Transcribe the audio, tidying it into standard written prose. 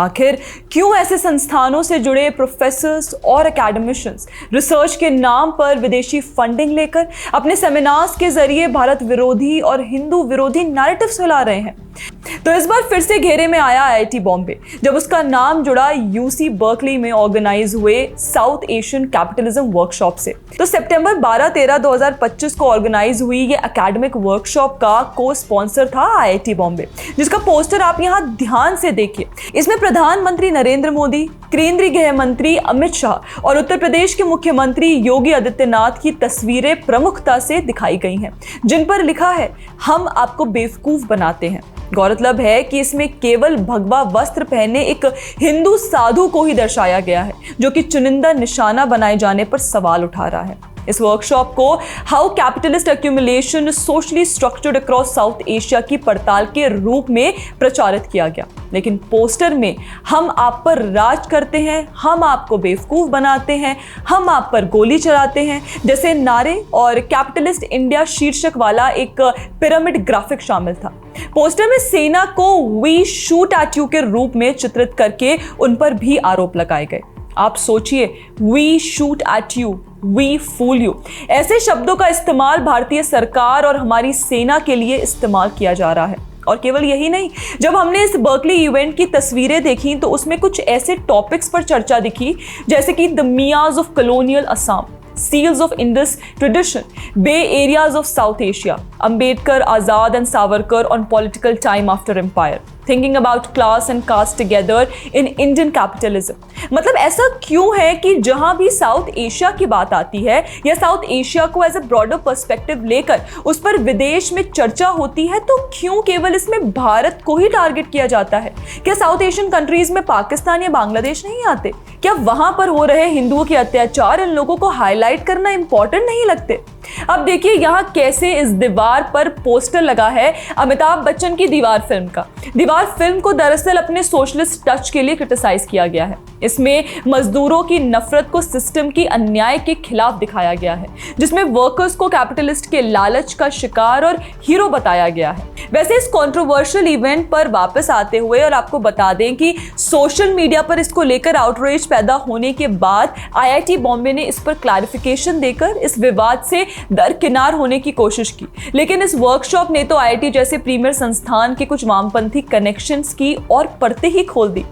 आखिर क्यों ऐसे संस्थानों से जुड़े प्रोफेसर्स और एकेडमिशियंस रिसर्च के नाम पर विदेशी फंडिंग लेकर अपने सेमिनार्स के जरिए भारत विरोधी और हिंदू विरोधी नैरेटिव्स फैला रहे हैं? तो इस बार फिर से घेरे में आया आईआईटी बॉम्बे, जब उसका नाम जुड़ा यूसी बर्कली में ऑर्गेनाइज हुए साउथ एशियन कैपिटलिज्म वर्कशॉप से। तो सितंबर 12-13, 2025 को ऑर्गेनाइज हुई ये एकेडमिक वर्कशॉप का को स्पॉन्सर था आईआईटी बॉम्बे, जिसका पोस्टर आप यहाँ ध्यान से देखिए। इसमें प्रधानमंत्री नरेंद्र मोदी, केंद्रीय गृह मंत्री अमित शाह और उत्तर प्रदेश के मुख्यमंत्री योगी आदित्यनाथ की तस्वीरें प्रमुखता से दिखाई गई हैं, जिन पर लिखा है, हम आपको बेवकूफ बनाते हैं। गौरतलब है कि इसमें केवल भगवा वस्त्र पहने एक हिंदू साधु को ही दर्शाया गया है, जो कि चुनिंदा निशाना बनाए जाने पर सवाल उठा रहा है। इस वर्कशॉप को how capitalist accumulation socially structured across south Asia की पड़ताल के रूप में प्रचारित किया गया, लेकिन पोस्टर में हम आप पर राज करते हैं, हम आपको बेवकूफ बनाते हैं, हम आप पर गोली चलाते हैं जैसे नारे और कैपिटलिस्ट इंडिया शीर्षक वाला एक पिरामिड ग्राफिक शामिल था। पोस्टर में सेना को वी शूट एट यू के रूप में चित्रित करके उन पर भी आरोप लगाए गए। आप सोचिए, we shoot at you, we fool you, ऐसे शब्दों का इस्तेमाल भारतीय सरकार और हमारी सेना के लिए इस्तेमाल किया जा रहा है। और केवल यही नहीं, जब हमने इस बर्कली इवेंट की तस्वीरें देखी तो उसमें कुछ ऐसे टॉपिक्स पर चर्चा दिखी जैसे कि the Miyas of colonial Assam, seals of Indus tradition, Bay areas of South Asia, Ambedkar, Azad and Savarkar on political time after empire, thinking about class and caste together in Indian capitalism। मतलब ऐसा क्यों है कि जहां भी साउथ एशिया की बात आती है या साउथ एशिया को एज ए ब्रॉडर पर्सपेक्टिव लेकर उस पर विदेश में चर्चा होती है, तो क्यों केवल इसमें भारत को ही टारगेट किया जाता है? क्या साउथ एशियन कंट्रीज में पाकिस्तान या बांग्लादेश नहीं आते? क्या वहां पर हो रहे हिंदुओं के अत्याचार इन लोगों को हाईलाइट करना इंपॉर्टेंट नहीं लगते? अब देखिए यहाँ कैसे इस दीवार पर पोस्टर लगा है अमिताभ बच्चन की दीवार फिल्म का। दीवार फिल्म को दरअसल अपने सोशलिस्ट टच के लिए क्रिटिसाइज किया गया है। इसमें मजदूरों की नफरत को सिस्टम की अन्याय के खिलाफ दिखाया गया है, जिसमें वर्कर्स को कैपिटलिस्ट के लालच का शिकार और हीरो बताया गया है। वैसे इस कंट्रोवर्शियल इवेंट पर वापस आते हुए और आपको बता दें कि सोशल मीडिया पर इसको लेकर आउटरीच पैदा होने के बाद आईआईटी बॉम्बे ने इस पर क्लैरिफिकेशन देकर इस विवाद से दरकिनार होने की कोशिश की, लेकिन इस वर्कशॉप ने तो आईआईटी जैसे प्रीमियर संस्थान के कुछ वामपंथी कनेक्शंस की और परतें ही खोल दी।